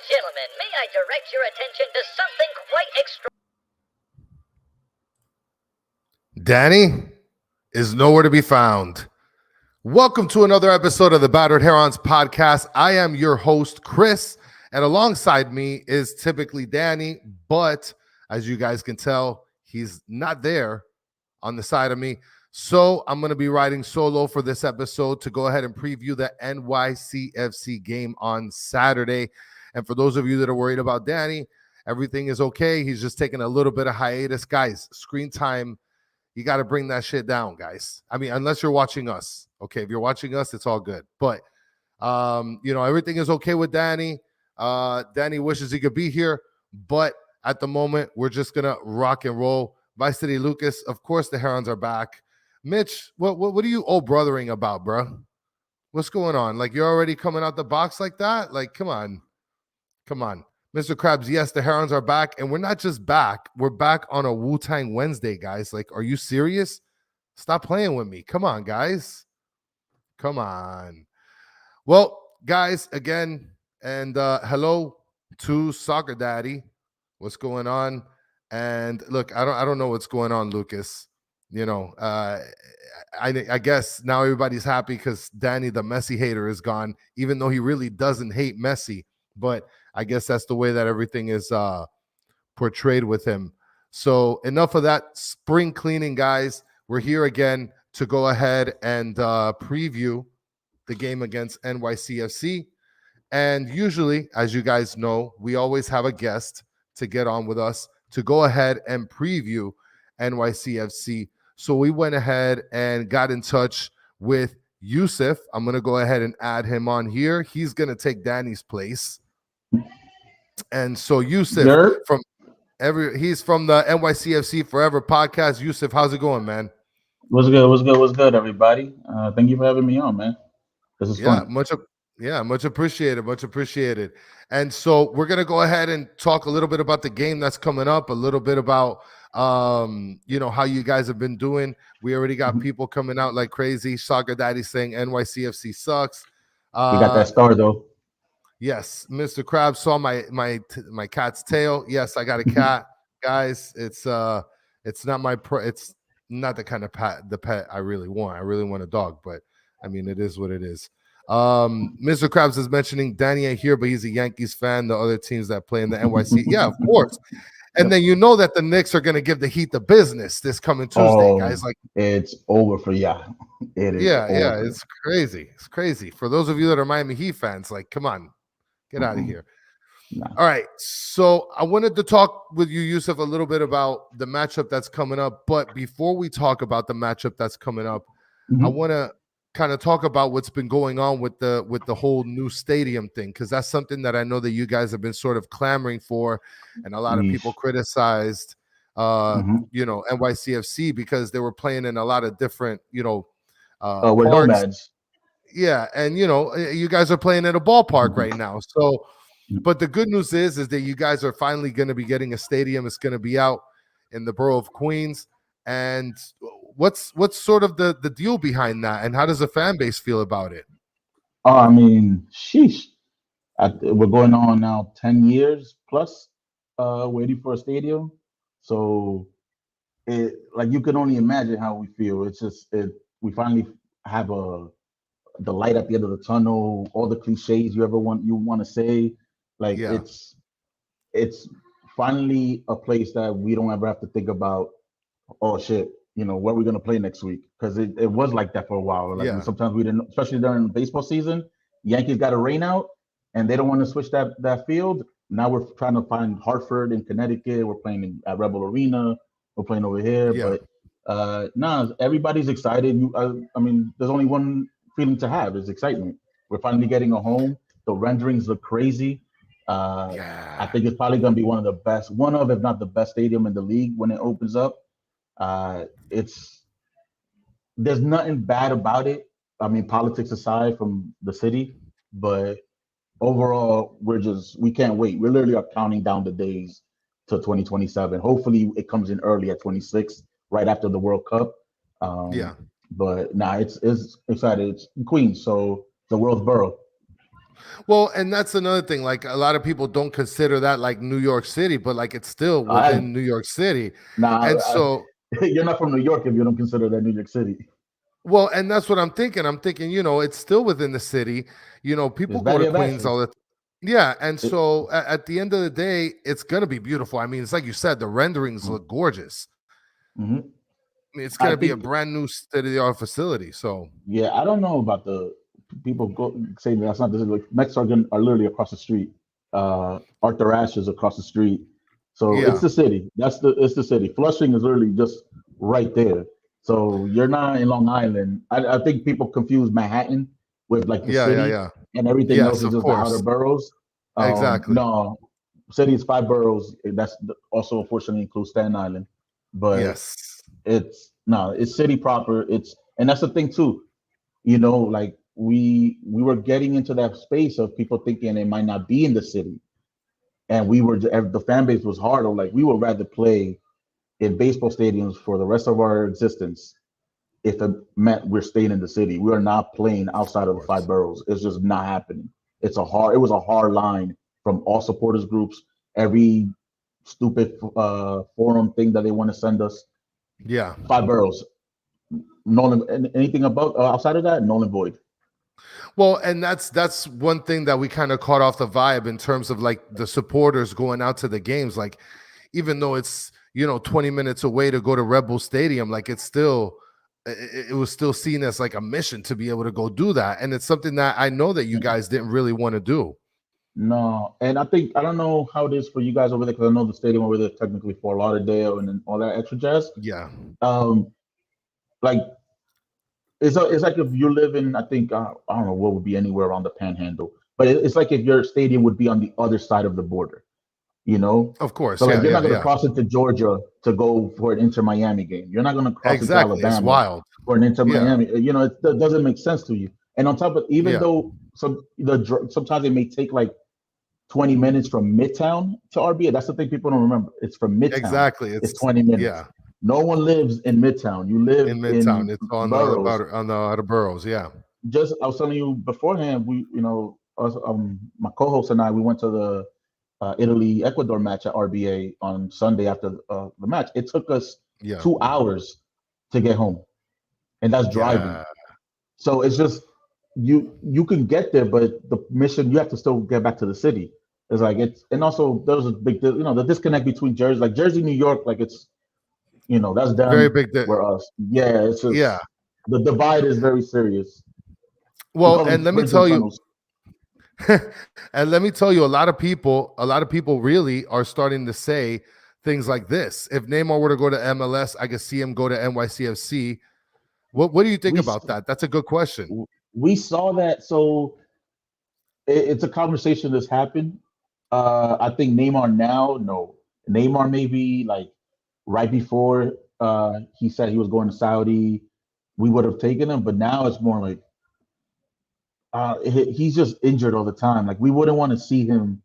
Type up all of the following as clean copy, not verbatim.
gentlemen, may I direct your attention to something quite extraordinary? Danny is nowhere to be found. Welcome to another episode of the Battered Herons podcast. I am your host, Chris, and alongside me is typically Danny, but as you guys can tell, he's not there on the side of me. So I'm going to be riding solo for this episode to go ahead and preview the NYCFC game on Saturday. And for those of you that are worried about Danny, everything is okay. He's just taking a little bit of hiatus. Guys, screen time, you got to bring that shit down, guys. I mean, unless you're watching us. Okay, if you're watching us, it's all good. But, everything is okay with Danny. Danny wishes he could be here. But at the moment, we're just going to rock and roll. Vice City Lucas, of course, the Herons are back. Mitch, what are you old brothering about, bro? What's going on? Like, you're already coming out the box like that? Like, come on. Mr. Krabs, yes, the Herons are back. And we're not just back. We're back on a Wu-Tang Wednesday, guys. Like, are you serious? Stop playing with me. Come on, guys. Come on. Well, guys, again, and hello to Soccer Daddy. What's going on? And look, I don't know what's going on, Lucas. I guess now everybody's happy because Danny, the Messi hater, is gone, even though he really doesn't hate Messi. But I guess that's the way that everything is portrayed with him. So enough of that spring cleaning, guys. We're here again to go ahead and preview the game against NYCFC. And usually, as you guys know, we always have a guest to get on with us to go ahead and preview NYCFC. So we went ahead and got in touch with Yousef. I'm going to go ahead and add him on here. He's going to take Danny's place. And so Yousef he's from the NYCFC Forever podcast. Yousef, how's it going, man? What's good, everybody? Thank you for having me on, man. This is fun. Much appreciated. And so we're gonna go ahead and talk a little bit about the game that's coming up, a little bit about how you guys have been doing. We already got people coming out like crazy. Soccer Daddy saying NYCFC sucks. We got that star though. Yes, Mr. Krabs saw my cat's tail. Yes, I got a cat, guys. It's not it's not the kind of pet I really want. I really want a dog, but I mean, it is what it is. Mr. Krabs is mentioning Danny ain't here, but he's a Yankees fan. The other teams that play in the NYC, yeah, of course. And then you know that the Knicks are going to give the Heat the business this coming Tuesday, guys. Like, it's over for ya. It is. Yeah, it's crazy. It's crazy for those of you that are Miami Heat fans. Like, come on. Get out of here. Nah. All right. So I wanted to talk with you, Yousef, a little bit about the matchup that's coming up. But before we talk about the matchup that's coming up, I want to kind of talk about what's been going on with the whole new stadium thing, because that's something that I know that you guys have been sort of clamoring for, and a lot of people criticized NYCFC because they were playing in a lot of different with nomads. Yeah, and you guys are playing at a ballpark right now. So, but the good news is that you guys are finally going to be getting a stadium. It's going to be out in the borough of Queens. And what's sort of the deal behind that, and how does the fan base feel about it? I mean, sheesh. We're going on now 10 years plus waiting for a stadium. So, you can only imagine how we feel. It's just we finally have the light at the end of the tunnel, all the cliches you want to say. It's finally a place that we don't ever have to think about, oh shit, where are we gonna play next week? Because it was like that for a while. Sometimes we didn't, especially during baseball season. Yankees got a rain out and they don't want to switch that field. Now we're trying to find Hartford in Connecticut. We're playing at Rebel Arena. We're playing over here. Yeah. But everybody's excited. I mean, there's only one feeling to have is excitement. We're finally getting a home. The renderings look crazy. I think it's probably going to be one of, if not the best stadium in the league when it opens up. There's nothing bad about it. I mean, politics aside from the city, but overall, we can't wait. We literally are counting down the days to 2027. Hopefully it comes in early at 26, right after the World Cup. But it's exciting. It's Queens, so the world's borough. Well, and that's another thing. Like a lot of people don't consider that like New York City, but like it's still I within New York City. nah, And so, you're not from New York if you don't consider that New York City. well, and that's what I'm thinking. I'm thinking, it's still within the city. People It's go to Valley of Queens all Ashes. the yeah, and It, so at the end of the day, it's gonna be beautiful. I mean, it's like you said, the renderings mm, look gorgeous. mhm. I mean, it's I gonna be a think, brand new state-of-the-art facility. So yeah, I don't know about the people saying that's not this. Like Mets are literally across the street. Arthur Ashe is across the street. So it's yeah, the city. It's the city. Flushing is literally just right there. So you're not in Long Island. I think people confuse Manhattan with like the yeah, yeah, city, yeah. and everything else Yes, is of just the outer course. boroughs. Exactly. No, city is 5 boroughs. That's also unfortunately includes Staten Island, but Yes. it's no, it's city proper. And that's the thing too. Like we were getting into that space of people thinking it might not be in the city, and the fan base was hard. Or like we would rather play in baseball stadiums for the rest of our existence if it meant we're staying in the city. We are not playing Of outside of the five course. boroughs. It's just not happening. It was a hard line from all supporters groups. Every stupid forum thing that they want to send us. Yeah. Five boroughs. Nolan. Anything above outside of that, null and void. Well, and that's one thing that we kind of caught off the vibe in terms of like the supporters going out to the games. Like, even though it's 20 minutes away to go to Red Bull Stadium, like it was still seen as like a mission to be able to go do that. And it's something that I know that you guys didn't really want to do. No, and I don't know how it is for you guys over there because I know the stadium over there technically Fort Lauderdale and then all that extra jazz. Yeah. Um, like it's like if you live in, I think I don't know what would be anywhere around the Panhandle, but it's like if your stadium would be on the other side of the border, you know. Of course. So like Yeah, you're not yeah, going to yeah. cross into Georgia to go for an Inter Miami game. You're not going to cross into Exactly. It's Alabama wild. for an Inter Yeah. Miami. It doesn't make sense to you. And on top of even Yeah. though sometimes it may take like 20 minutes from Midtown to RBA. That's the thing people don't remember. It's from Midtown. Exactly. It's It's 20 minutes. yeah, No one lives in Midtown. You live in Midtown. in It's on the other boroughs. on the other boroughs. Yeah. Just I was telling you beforehand, my co-host and I, we went to the Italy Ecuador match at RBA on Sunday after the match. It took us Yeah. 2 hours to get home, and that's driving. Yeah. So it's just you can get there, but the mission you have to still get back to the city. It's like and also there's a big the disconnect between Jersey, like Jersey, New York, like it's that's Very them, big. we're us. Yeah, it's Yeah. just the divide is very serious. We Well, call them and let me bridges and tell you, tunnels. and let me tell you, a lot of people really are starting to say things like this. If Neymar were to go to MLS, I could see him go to NYCFC. What do you think We about that? That's a good question. we saw that, so it's a conversation that's happened. I think Neymar now, no, Neymar maybe like right before he said he was going to Saudi, we would have taken him, but now it's more like he's just injured all the time. Like we wouldn't want to see him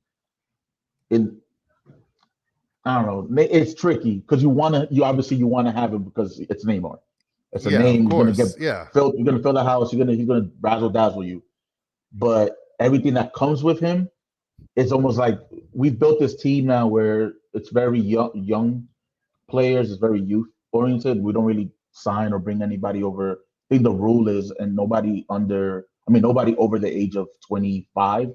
in. I don't know. It's tricky because you obviously you want to have him because it's Neymar. It's a Yeah, of name. He's gonna get course. Yeah. filled. You're gonna fill the house. He's gonna razzle dazzle you. But everything that comes with him, it's almost like we've built this team now where it's very young players. It's very youth oriented. We don't really sign or bring anybody over. I think the rule is, and nobody over the age of 25.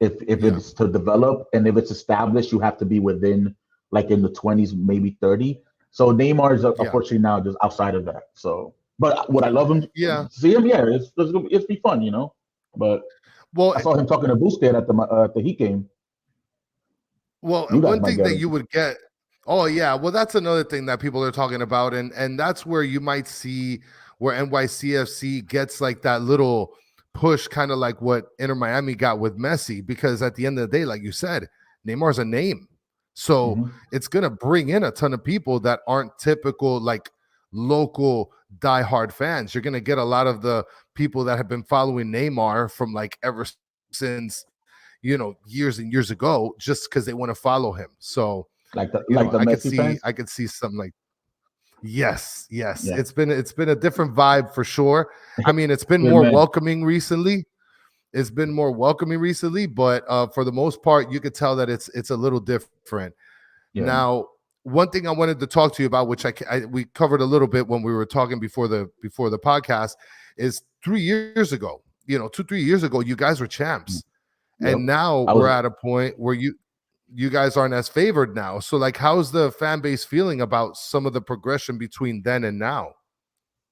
If Yeah. it's to develop and if it's established, you have to be within like in the 20s, maybe 30. So Neymar is Yeah. unfortunately now just outside of that. So, but would I love him? Yeah. See him? Yeah, it's be fun, But Well, I saw him talking to Busquets at the Heat game. Well, You guys one might thing get that him. you would get, oh yeah, well that's another thing that people are talking about, and that's where you might see where NYCFC gets like that little push, kind of like what Inter Miami got with Messi, because at the end of the day, like you said, Neymar's a name, so Mhm. it's gonna bring in a ton of people that aren't typical like local diehard fans. You're gonna get a lot of the people that have been following Neymar from like ever since years and years ago, just because they want to follow him. So, Like the Messi fans. I could see something like yes, yes. Yeah, It's been a different vibe for sure. I mean, it's been good more man. welcoming recently. it's been more welcoming recently, but for the most part, you could tell that it's a little different. Yeah. Now, one thing I wanted to talk to you about, which we covered a little bit when we were talking before the podcast, is 3 years ago. 2-3 years ago, you guys were champs, and now we're at a point where you guys aren't as favored now. So, like, how's the fan base feeling about some of the progression between then and now?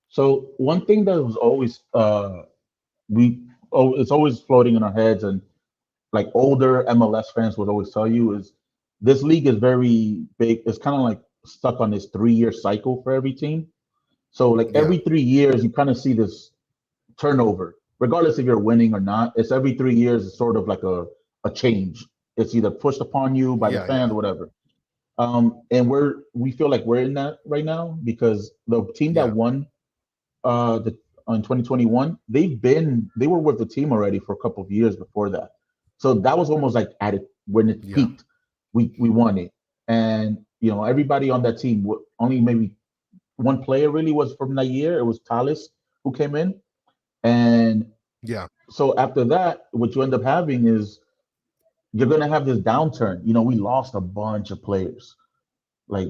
So one thing that was always it's always floating in our heads, and like older MLS fans would always tell you, is this league is very big. It's kind of like stuck on this 3-year cycle for every team. So like every 3 years, you kind of see this turnover, regardless if you're winning or not. It's every 3 years, it's sort of like a change. It's either pushed upon you by the fans or whatever. And we feel like we're in that right now, because the team that won in 2021, they were with the team already for a couple of years before that. So that was almost like at it when it peaked, we won it. And everybody on that team, only maybe one player really was from that year. It was Thales who came in. And so after that, what you end up having is you're gonna have this downturn. We lost a bunch of players. Like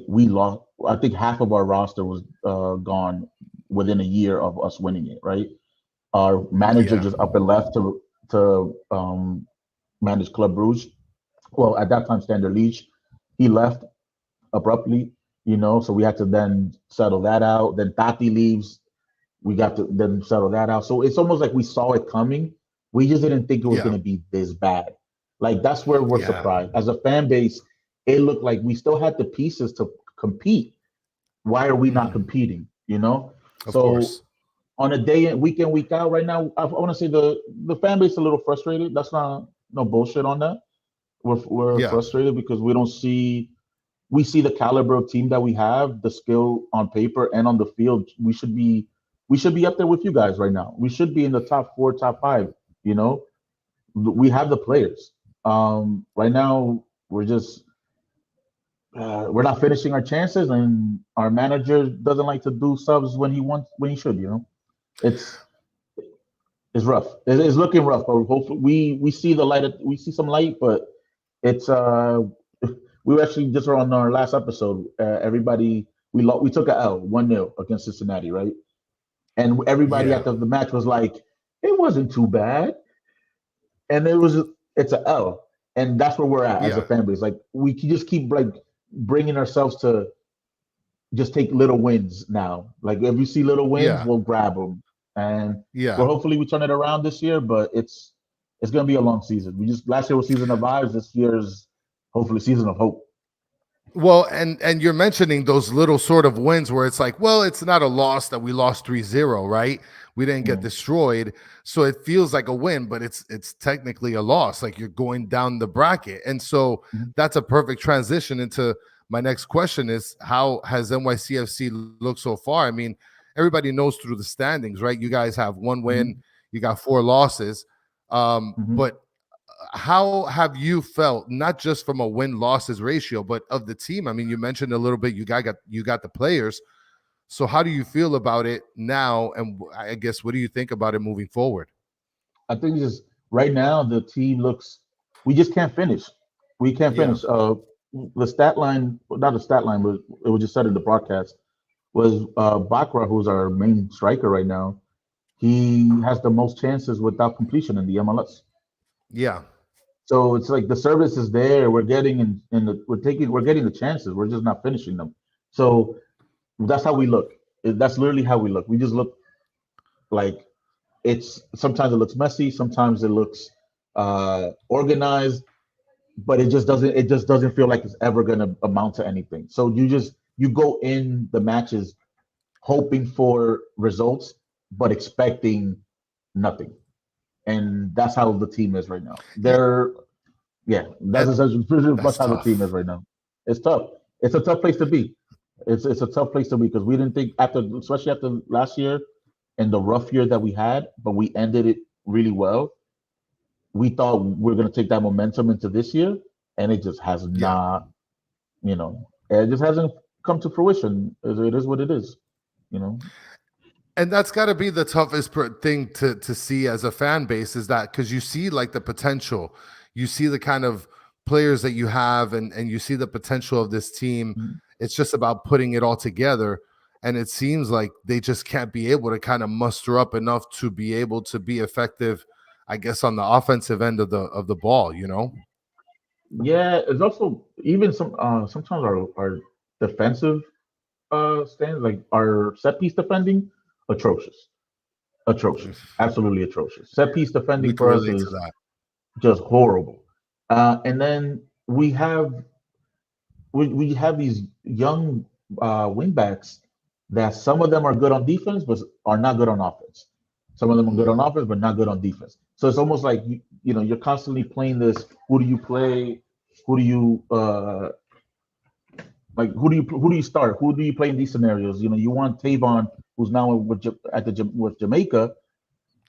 I think half of our roster was gone within a year of us winning it, right? Our manager just up and left to manage Club Brugge. Well, at that time, Standard Liège. He left abruptly, so we had to then settle that out. Then Tati leaves. We got to then settle that out. So it's almost like we saw it coming. We just didn't think it was going to be this bad. Like, that's where we're surprised. As a fan base, it looked like we still had the pieces to compete. Why are we not competing? Of course. On a week in, week out, right now, I want to say the fan base is a little frustrated. That's not no bullshit on that. We're frustrated because we see the caliber of team that we have, the skill on paper and on the field. We should be up there with you guys right now. We should be in the top 4, top 5. We have the players. Right now, we're just we're not finishing our chances, and our manager doesn't like to do subs when he should. It's rough. It's looking rough, but hopefully we see the light. We see some light, but it's we actually just were on our last episode. Everybody we took a L 1-0 against Cincinnati, right? And everybody after the match was like, it wasn't too bad, and it's a L, and that's where we're at as a fan base. Like, we can just keep like bringing ourselves to just take little wins now. Like, if you see little wins, we'll grab them. And hopefully we turn it around this year, but it's going to be a long season. Last year was season of vibes. This year's hopefully season of hope. Well, and you're mentioning those little sort of wins where it's like, well, it's not a loss that we lost 3-0, right? We didn't get destroyed. So it feels like a win, but it's technically a loss. Like, you're going down the bracket. And so that's a perfect transition into my next question is, how has NYCFC looked so far? I mean, everybody knows through the standings, right? You guys have 1 win, you got 4 losses. But how have you felt, not just from a win-losses ratio, but of the team? I mean, you mentioned a little bit, you got the players. So how do you feel about it now? And I guess, what do you think about it moving forward? I think just right now, the team looks, we just can't finish. We can't finish. The stat line, not the stat line, but it was just said in the broadcast, was Bakra, who's our main striker right now. He has the most chances without completion in the MLS. Yeah. So it's like the service is there. We're getting we're getting the chances. We're just not finishing them. So that's how we look. That's literally how we look. We just look like sometimes it looks messy, sometimes it looks organized, but it just doesn't feel like it's ever gonna amount to anything. So you go in the matches hoping for results, but expecting nothing. And that's how the team is right now. That's pretty much how the team is right now. It's tough. It's a tough place to be. It's a tough place to be, because we didn't think, especially after last year and the rough year that we had, but we ended it really well. We thought we were going to take that momentum into this year, and it just has not. It just hasn't come to fruition. It is what it is. And that's got to be the toughest thing to see as a fan base, is that because you see like the potential, you see the kind of players that you have, and you see the potential of this team. Mhm. It's just about putting it all together. And it seems like they just can't be able to kind of muster up enough to be able to be effective, I guess, on the offensive end of the ball, you know? Yeah, it's also even sometimes our defensive stands, like our set piece defending, atrocious, absolutely atrocious. Set piece We defending can for us relate to is that. just horrible. And then we have these young wingbacks that some of them are good on defense, but are not good on offense. Some of them are good on offense, but not good on defense. So it's almost like you're constantly playing this. Who do you play? Who do you who do you start? Who do you play in these scenarios? You want Tavon, who's now with Jamaica.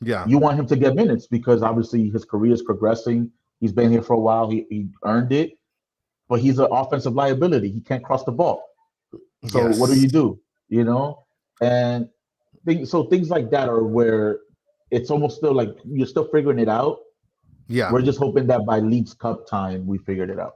Yeah. You want him to get minutes because obviously his career is progressing. He's been here for a while. He earned it, but he's an offensive liability. He can't cross the ball. So what do Yes. you do? You know, and things like that are where it's almost still like you're still figuring it out. Yeah. We're just hoping that by League's Cup time we figured it out.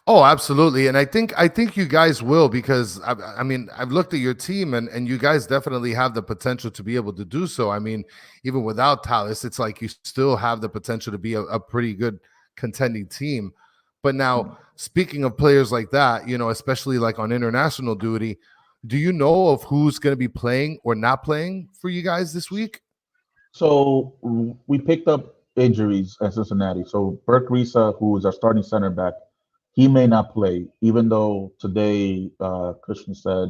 Oh, absolutely. And I think you guys will, because I mean, I've looked at your team, and you guys definitely have the potential to be able to do so. I mean, even without Tallis, it's like you still have the potential to be a pretty good contending team. But now, speaking of players like that, especially like on international duty, do you know of who's going to be playing or not playing for you guys this week? So we picked up injuries at Cincinnati. So Burke Risa, who is our starting center back, he may not play, even though today Christian said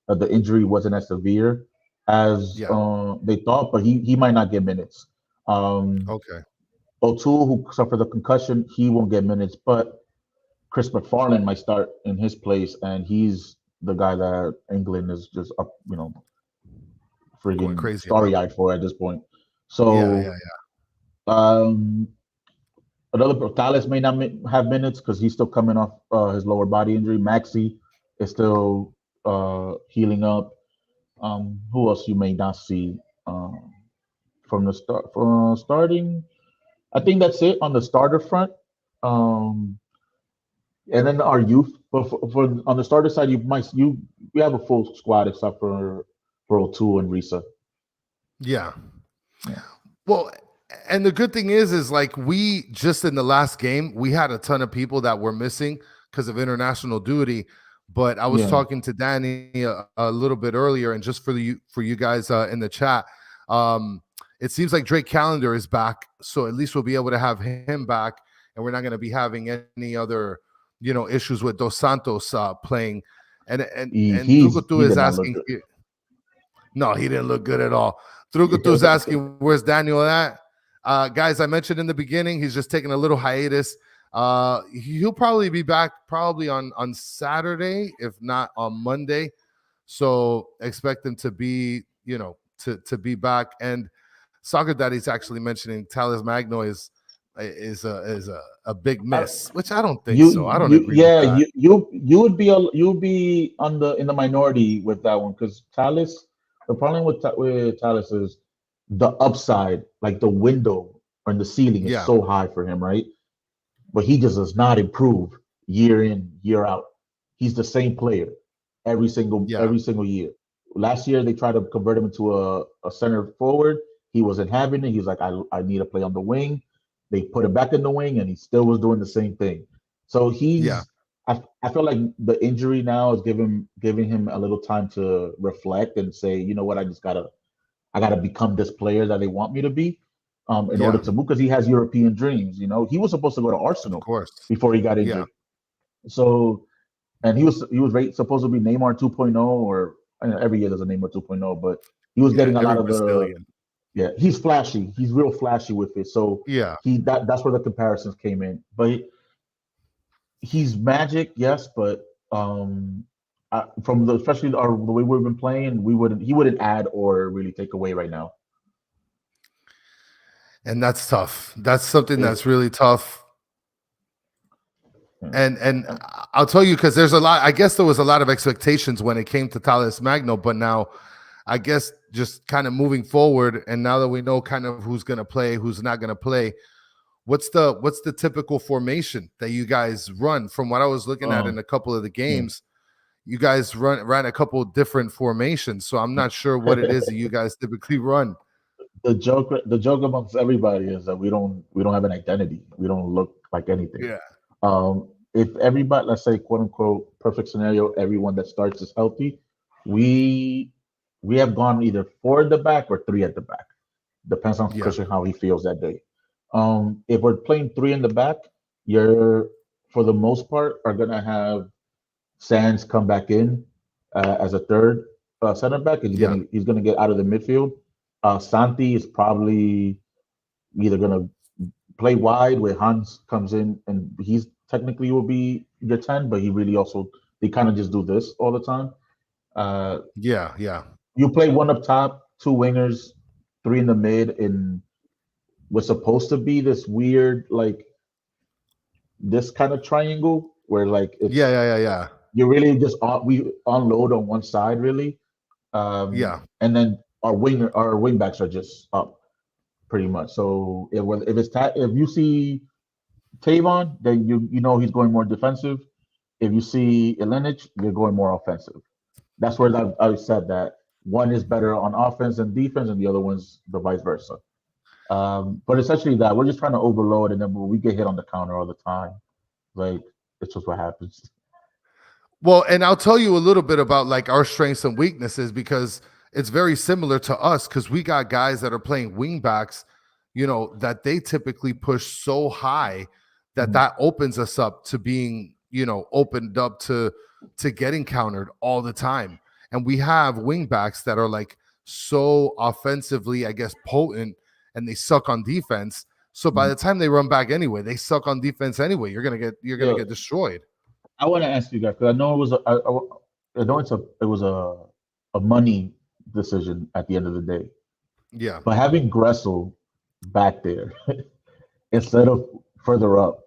the injury wasn't as severe as Yeah. they thought, but he might not get minutes. Um, Okay. O'Toole, who suffered the concussion, he won't get minutes, but Chris McFarland might start in his place, and he's the guy that England is just up, Going friggin' crazy about. starry-eyed for at this point. Yeah. Yeah. So um, another Thales may not have minutes because he's still coming off his lower body injury. Maxi is still healing up. Who else you may not see from the start? Starting, I think that's it on the starter front. Um, and then our youth, but for on the starter side, we have a full squad except for O'Toole and Risa. Yeah. Yeah. Well, and the good thing is like we just in the last game, we had a ton of people that were missing because of international duty. But I was Yeah. talking to Danny a little bit earlier, and just for you guys in the chat, it seems like Drake Calendar is back, so at least we'll be able to have him back, and we're not going to be having any other issues with Dos Santos playing. And Trugotu He is did not look asking. good. No, he didn't look good at all. Trugotu's asking, where's Daniel at? Guys, I mentioned in the beginning, he's just taking a little hiatus. He'll probably be back probably on Saturday, if not on Monday. So expect him to be, to be back. And Soccer Daddy's actually mentioning Talis Magno is a big miss, which I don't think so. I don't agree with that. You would be in the minority with that one because Tallis. The problem with Tallis is the upside, like the window or the ceiling, is Yeah, so high for him, right? But he just does not improve year in, year out. He's the same player yeah, every single year. Last year they tried to convert him into a center forward. He wasn't having it. He's like, I need to play on the wing. They put him back in the wing, and he still was doing the same thing. So yeah, I feel like the injury now is giving him a little time to reflect and say, you know what, I gotta become this player that they want me to be, in order yeah, to move because he has European dreams. He was supposed to go to of Arsenal course. before he got Yeah, injured. So, and supposed to be Neymar 2.0, or every year there's a Neymar 2.0, but he was yeah, getting a every lot of the Brazilian. yeah. He's flashy. He's real flashy with it. So Yeah. that's where the comparisons came in. But he's magic, yes, but from especially the way we've been playing, he wouldn't add or really take away right now. And that's tough. That's something Yeah. that's really tough. Yeah. And I'll tell you, because there's a lot. I guess there was a lot of expectations when it came to Thales Magno, but now I guess just kind of moving forward, and now that we know kind of who's going to play, who's not going to play, what's the typical formation that you guys run? From what I was looking at in a couple of the games, you guys ran a couple different formations, so I'm not sure what it is that you guys typically run. The joke amongst everybody is that we don't have an identity. We don't look like anything. Yeah. If everybody, let's say, quote unquote, perfect scenario, everyone that starts is healthy, we we have gone either four at the back or three at the back. Depends on Yeah. Christian how he feels that day. If we're playing three in the back, you're for the most part are gonna have Sands come back in as a third center back. Yeah. He's gonna get out of the midfield. Santi is probably either gonna play wide where Hans comes in and he's technically will be your 10, but he really also they kind of just do this all the time. Uh, Yeah. Yeah. you play one up top, two wingers, three in the mid, and what's supposed to be this weird like this kind of triangle where like Yeah. it's Yeah. Yeah. you really just we unload on one side really, Yeah. and then our wing backs are just up pretty much. So if you see Tavon, then you know he's going more defensive. If you see Ilenic, you're going more offensive. That's where I said that one is better on offense and defense, and the other one's the vice versa. But essentially, that we're just trying to overload, and then we get hit on the counter all the time. Like it's just what happens. Well, and I'll tell you a little bit about like our strengths and weaknesses because it's very similar to us because we got guys that are playing wing backs, that they typically push so high that that opens us up to being, opened up to getting countered all the time. And we have wing backs that are like so offensively, I guess, potent and they suck on defense. So by the time they run back anyway, they suck on defense anyway. You're gonna get destroyed. I want to ask you guys because I know it was I know it was a money decision at the end of the day. Yeah. But having Gressel back there instead of further up,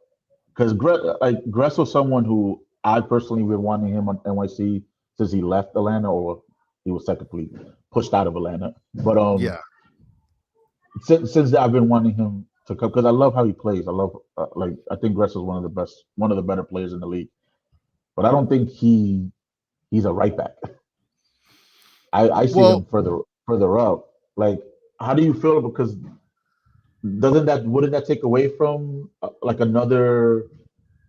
because Gressel's someone who I personally been wanting him on NYC since he left Atlanta or he was technically pushed out of Atlanta. But Yeah. since I've been wanting him to come because I love how he plays. I love I think Gressel's one of the better players in the league. But I don't think he's a right back. I see him further up. Like, how do you feel? Because wouldn't that take away from like another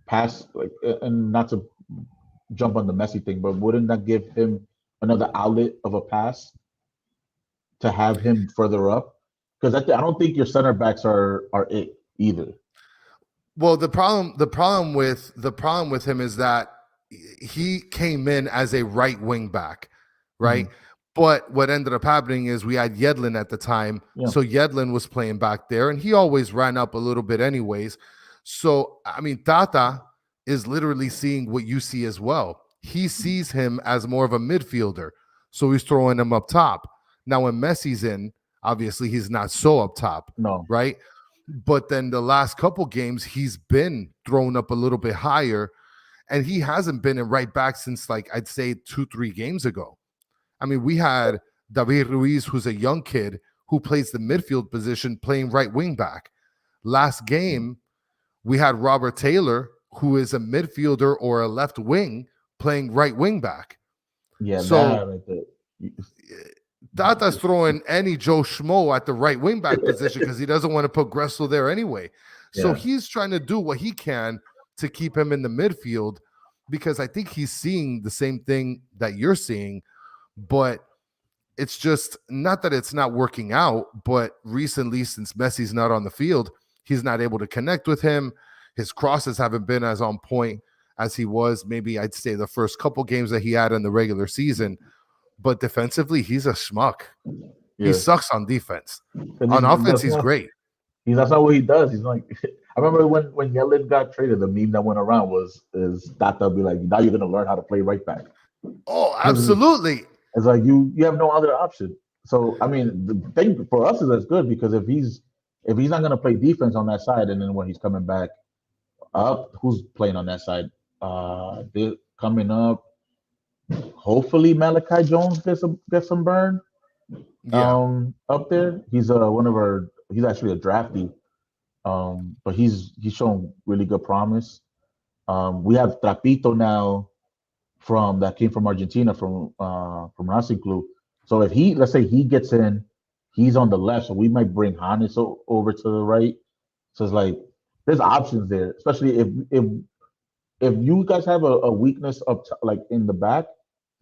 pass? Like, and not to jump on the Messi thing, but wouldn't that give him another outlet of a pass to have him further up? Because I don't think your center backs are it either. Well, the problem with him is that he came in as a right wing back, right? But what ended up happening is we had Yedlin at the time. Yeah. So Yedlin was playing back there and he always ran up a little bit anyways. So, I mean, Tata is literally seeing what you see as well. He sees him as more of a midfielder. So he's throwing him up top. Now, when Messi's in, obviously he's not so up top, No. right? But then the last couple games, he's been thrown up a little bit higher. And he hasn't been in right back since, like, I'd say 2-3 games ago. I mean, we had David Ruiz, who's a young kid who plays the midfield position, playing right wing back. Last game, we had Robert Taylor, who is a midfielder or a left wing, playing right wing back. Yeah, so Tata's throwing any Joe Schmo at the right wing back position because he doesn't want to put Gressel there anyway. So he's trying to do what he can to keep him in the midfield because I think he's seeing the same thing that you're seeing, but it's just not that it's not working out, but recently since Messi's not on the field, he's not able to connect with him. His crosses haven't been as on point as he was maybe I'd say the first couple games that he had in the regular season, but defensively he's a schmuck. He sucks on defense. On offense, he's great. That's not what he does. He's like, I remember when Yedlin got traded, the meme that went around is Tata be like, now you're gonna learn how to play right back. Oh, absolutely. It's like you have no other option. So I mean, the thing for us is that's good because if he's not gonna play defense on that side, and then when he's coming back up, who's playing on that side? They're coming up. Hopefully Malachi Jones gets some burn. Yeah. up there. He's one of our. He's actually a drafty. But he's shown really good promise. We have Trapito now from that came from Argentina from Racing Club. So if he let's say he gets in, he's on the left, so we might bring Hannes over to the right. So it's like there's options there, especially if you guys have a weakness like in the back,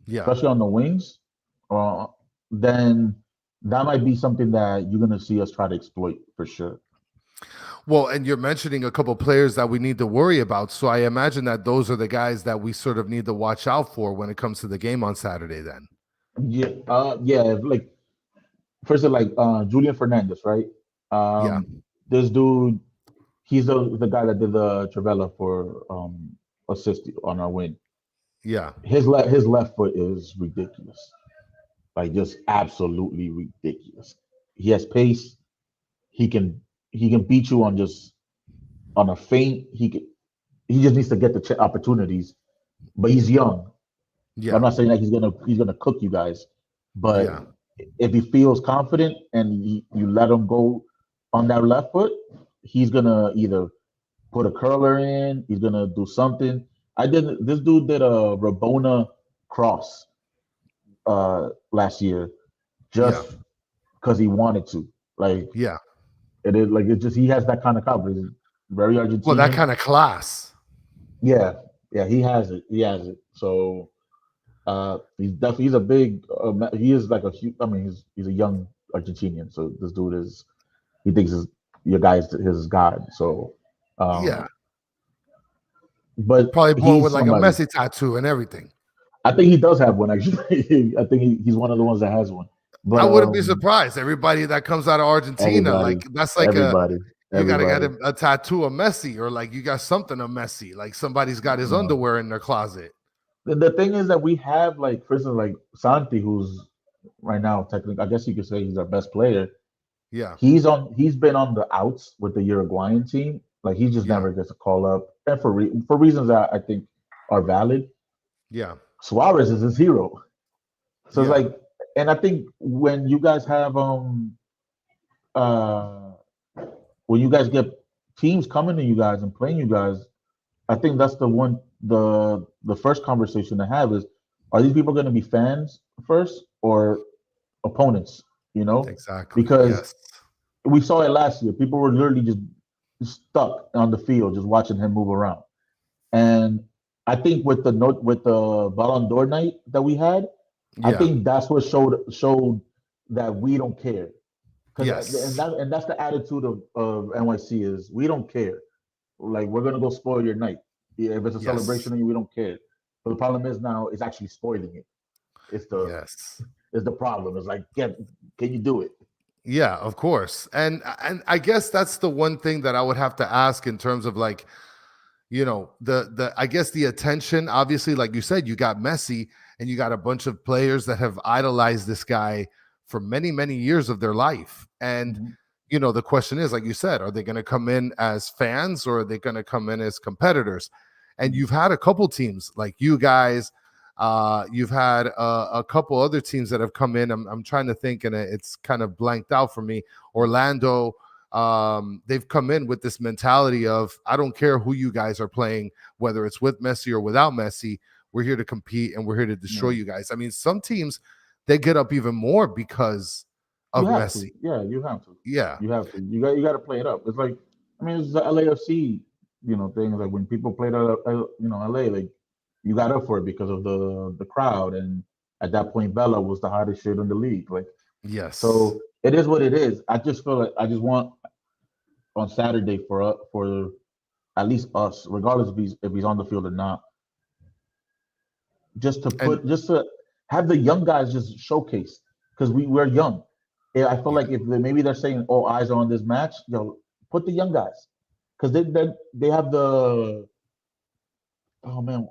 Yeah. especially on the wings, uh, then that might be something that you're gonna see us try to exploit for sure. Well, and you're mentioning a couple players that we need to worry about. So I imagine that those are the guys that we sort of need to watch out for when it comes to the game on Saturday then. Yeah, like first, like Julian Fernandez, right? Yeah. This dude, he's the guy that did the Travella for assist on our win. Yeah. His left foot is ridiculous, like just absolutely ridiculous. He has pace. He can he can beat you on just on a feint. He just needs to get the opportunities. But he's young. I'm Yeah. not saying that he's gonna cook you guys, but Yeah. if he feels confident and you let him go on that left foot, he's gonna either put a curler in, he's gonna do something. This dude did a Rabona cross last year Yeah. just because he wanted to. Like Yeah. it is like it's just he has that kind of confidence. Very Well, that Argentinian. kind of class. Yeah, yeah, he has it. He has it. So he's a big he is like a huge. I mean he's a young Argentinian. So this dude is he thinks your guy's his god. So Yeah. um but Probably born with he's like a somebody. Messi tattoo and everything. I think he does have one actually. I think he's one of the ones that has one. But I wouldn't be surprised. Everybody that comes out of Argentina, everybody, like that's like a everybody, you got to get everybody. a tattoo of Messi, or like you got something of Messi, like somebody's got his No. underwear in their closet. The thing is that we have like for instance like Santi, who's right now technically I guess you could say he's our best player. Yeah. He's been on the outs with the Uruguayan team. Like he just Yeah. never gets a call up, and for reasons that I think are valid. Yeah. Suarez is his hero, so it's Yeah. like, and I think uh when you guys get teams coming to you guys and playing you guys, I think that's the first conversation to have is, are these people going to be fans first or opponents? You know, Exactly. because Yes. we saw it last year. People were literally just stuck on the field, just watching him move around. And I think with the Ballon d'Or night that we had, I Yeah. think that's what showed that we don't care. Because Yes. and that's the attitude of NYC is we don't care. Like we're gonna go spoil your night. Yeah, if it's a Yes. celebration, we don't care. But the problem is now it's actually spoiling it. It's the Yes. it's the problem. It's like, can you do it? Yeah, of course. And I guess that's the one thing that I would have to ask in terms of like, the I guess the attention, obviously, like you said, you got Messi and you got a bunch of players that have idolized this guy for many, many years of their life. And Mhm. the question is, like you said, are they going to come in as fans or are they going to come in as competitors? And Mhm. you've had a couple teams like you guys. You've had a couple other teams that have come in. I'm trying to think, and it's kind of blanked out for me. Orlando, they've come in with this mentality of, I don't care who you guys are playing, whether it's with Messi or without Messi, we're here to compete and we're here to destroy Yeah. you guys. I mean, some teams, they get up even more because You of have to. Messi. Yeah, you have to. Yeah. You have to. You got to play it up. It's like, I mean, it's the LAFC, thing. Like when people played LA, like you got up for it because of the crowd, and at that point, Bella was the hottest shit in the league. Like, Yes. so it is what it is. I just feel like I just want on Saturday for at least us, regardless if he's on the field or not, And just to have the young guys just showcase because we're young. Yeah, I feel yeah. like if maybe they're saying, "Oh, eyes are on this match," put the young guys because they have the oh man,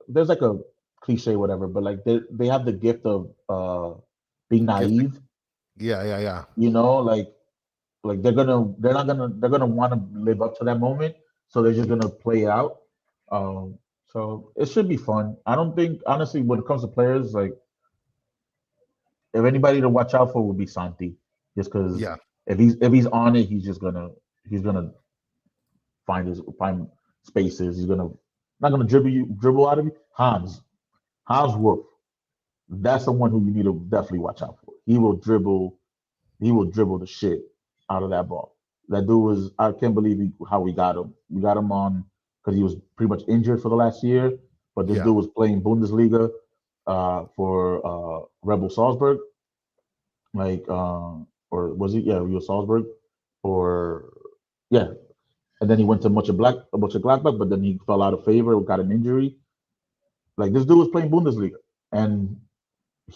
there's like a cliche whatever, but like they have the gift of being Gift. naive. Yeah, yeah, yeah. Like they're gonna want to live up to that moment, so they're just gonna play it out. So it should be fun. I don't think honestly when it comes to players like if anybody to watch out for would be Santi, just because Yeah. if he's on it, he's gonna find spaces. He's gonna not gonna dribble out of you. Hans Wolf. That's the one who you need to definitely watch out for. He will dribble the shit out of that ball. That dude was I can't believe how we got him. We got him on because he was pretty much injured for the last year, but this dude was playing Bundesliga for Rebel Salzburg, or was he? Yeah, he was Salzburg, or yeah, and then he went to Mönchengladbach, but then he fell out of favor, got an injury. Like this dude was playing Bundesliga, and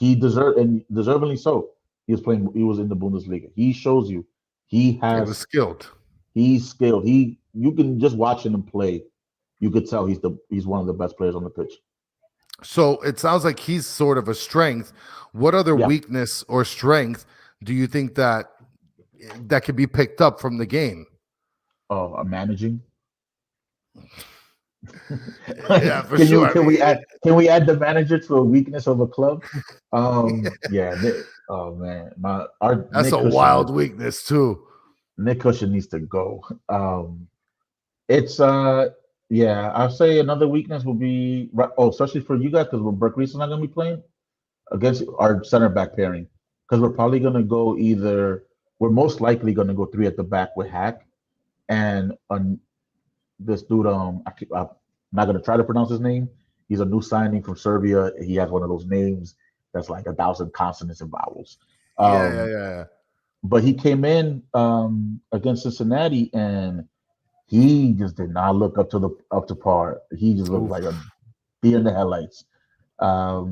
deservedly so. He was in the Bundesliga. He shows you He was skilled. he's skilled. You can just watching him play, you could tell he's one of the best players on the pitch. So it sounds like he's sort of a strength. What other weakness or strength do you think that can be picked up from the game? Managing. Yeah, for sure. Can we add the manager to a weakness of a club? Yeah. Oh man, that's a wild weakness too. Nick Cushion needs to go. It's yeah. I'll say another weakness will be especially for you guys because Burke Reese is not going to be playing against our center back pairing because we're probably going to go we're most likely going to go three at the back with Hack and this dude. I'm not going to try to pronounce his name. He's a new signing from Serbia. He has one of those names that's like 1,000 consonants and vowels. Yeah. But he came in against Cincinnati and he just did not look up to par. He just looked like a deer in the headlights. I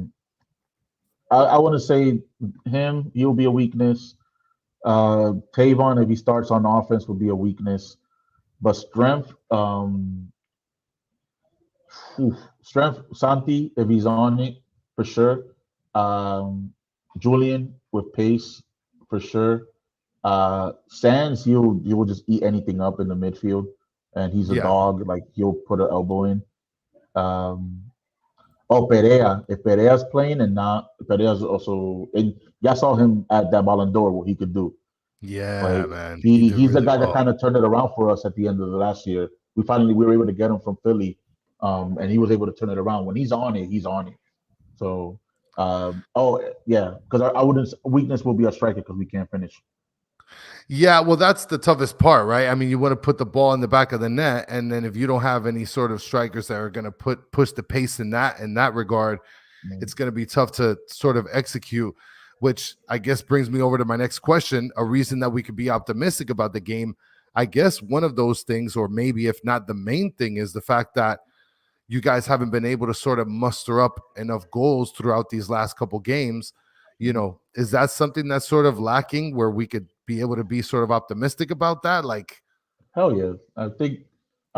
want to say he'll be a weakness. Tavon, if he starts on offense, will be a weakness. But strength, Santi, if he's on it, for sure. Julian with pace, for sure. Sands, he will just eat anything up in the midfield, and he's a dog. Like he'll put an elbow in. Perea, if Perea's playing and not Perea's also, and y'all saw him at that Ballon d'Or, what he could do. Yeah, man. He's really the guy that kind of turned it around for us at the end of the last year. We were able to get him from Philly, and he was able to turn it around. When he's on it, he's on it. So, because our weakness will be our striker because we can't finish. Yeah, well, that's the toughest part, right? I mean, you want to put the ball in the back of the net, and then if you don't have any sort of strikers that are going to push the pace in that regard, it's going to be tough to sort of execute. Which I guess brings me over to my next question. A reason that we could be optimistic about the game, I guess one of those things, or maybe if not the main thing, is the fact that you guys haven't been able to sort of muster up enough goals throughout these last couple games. You know, is that something that's sort of lacking where we could be able to be sort of optimistic about that? Like, hell yeah. I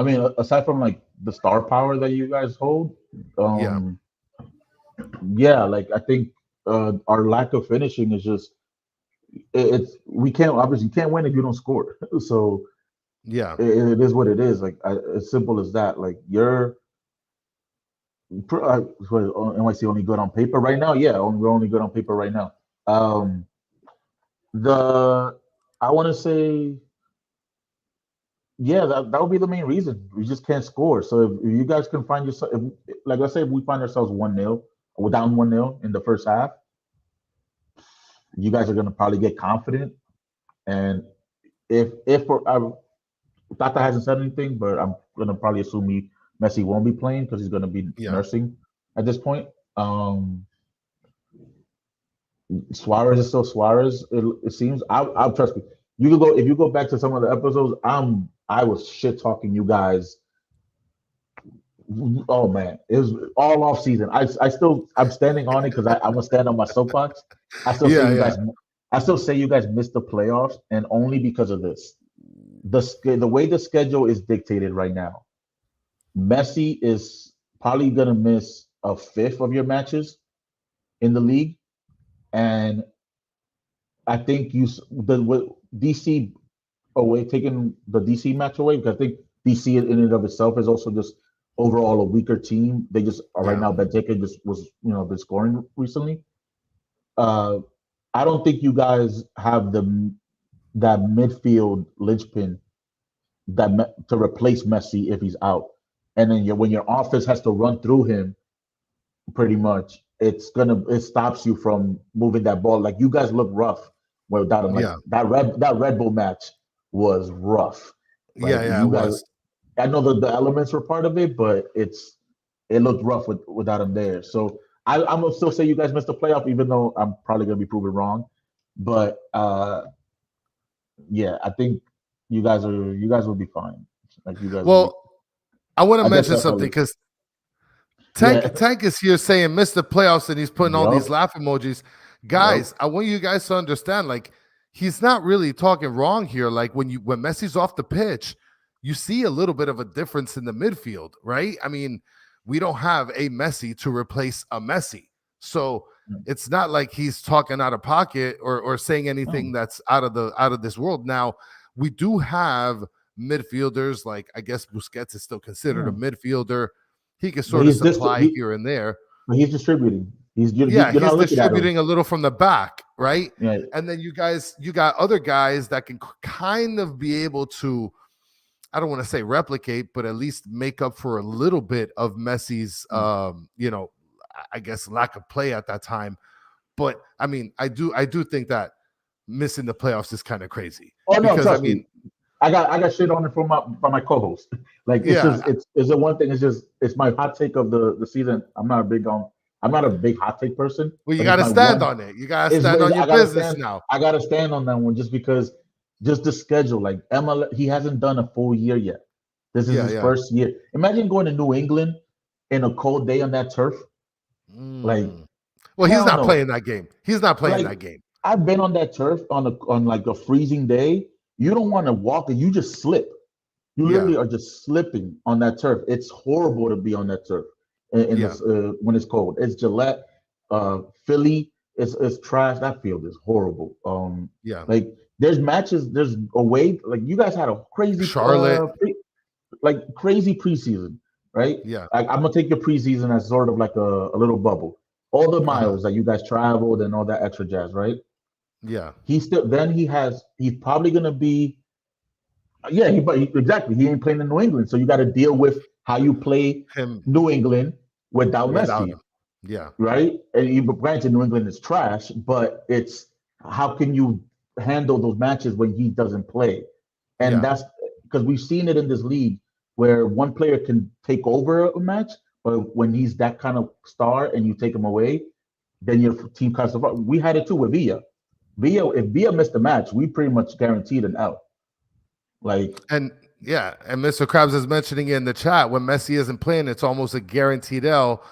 mean, aside from like the star power that you guys hold, like I think our lack of finishing is just we can't win if you don't score. So it is what it is. Like as simple as that. Like you're NYC only good on paper right now. Yeah, we're only good on paper right now. I want to say, that would be the main reason. We just can't score. So if you guys can find yourself, like I said, if we find ourselves 1-0, we're down 1-0 in the first half, you guys are going to probably get confident. And if Tata hasn't said anything, but I'm going to probably assume Messi won't be playing because he's going to be nursing at this point. Suarez is still Suarez. It seems. I'll trust me. If you go back to some of the episodes, I was shit talking you guys. Oh man, it was all off season. I'm standing on it because I'm gonna stand on my soapbox. I still say you guys missed the playoffs, and only because of this. The way the schedule is dictated right now, Messi is probably gonna miss a fifth of your matches in the league, and I think DC away, taking the DC match away, because I think DC in and of itself is also just overall a weaker team. They just right now Benteke just was been scoring recently. I don't think you guys have that midfield linchpin to replace Messi if he's out. And then when your offense has to run through him, pretty much, it stops you from moving that ball. Like you guys look rough without him. Like Yeah. that Red Bull match was rough. Like Yeah, it you guys, was. I know the elements were part of it, but it looked rough without him there. So I'm gonna still say you guys missed the playoff, even though I'm probably gonna be proven wrong. But yeah, I think you guys will be fine. Like you guys will be. Well, I want to I guess mention that's how something we. because Yeah. Tank is here saying missed the playoffs and he's putting all these Yup. laugh emojis. Yup. Guys, I want you guys to understand, like, he's not really talking wrong here. Like when Messi's off the pitch, you see a little bit of a difference in the midfield, right? I mean, we don't have a Messi to replace a Messi. So it's not like he's talking out of pocket or saying anything that's out of this world. Now, we do have midfielders, like I guess Busquets is still considered a midfielder. He can sort of supply here and there. But he's distributing. You're He's not looking at him. distributing a little from the back, right? Yeah. And then you got other guys that can kind of be able to, I don't want to say replicate, but at least make up for a little bit of Messi's, I guess lack of play at that time. But I mean, I do think that missing the playoffs is kind of crazy. Oh no, because trust me. I got shit on it from my co-host. Like it's the one thing. It's my hot take of the season. I'm not a big hot take person. Well, you got to stand on it. You got to stand on your business now. I got to stand on that one just because, just the schedule. Like MLS, he hasn't done a full year yet. This is his first year. Imagine going to New England in a cold day on that turf. Like, well, he's not playing that game. He's not playing that game. I've been on that turf on like a freezing day. You don't want to walk, and you just slip. You literally are just slipping on that turf. It's horrible to be on that turf when it's cold. It's Gillette, Philly. It's trash. That field is horrible. Like there's matches. There's away. Like you guys had a crazy Charlotte, crazy preseason, right? Yeah. Like I'm gonna take your preseason as sort of like a little bubble. All the miles that you guys traveled and all that extra jazz, right? Yeah. He's probably gonna be. Exactly. He ain't playing in New England, so you got to deal with how you play New England without Messi. Him. Yeah. Right. And granted, New England is trash, but it's how can you handle those matches when he doesn't play? And that's because we've seen it in this league where one player can take over a match, but when he's that kind of star and you take him away, then your team cuts off. We had it too with Villa. If Villa missed the match, we pretty much guaranteed an out. And Mr. Krabs is mentioning in the chat when Messi isn't playing, it's almost a guaranteed L.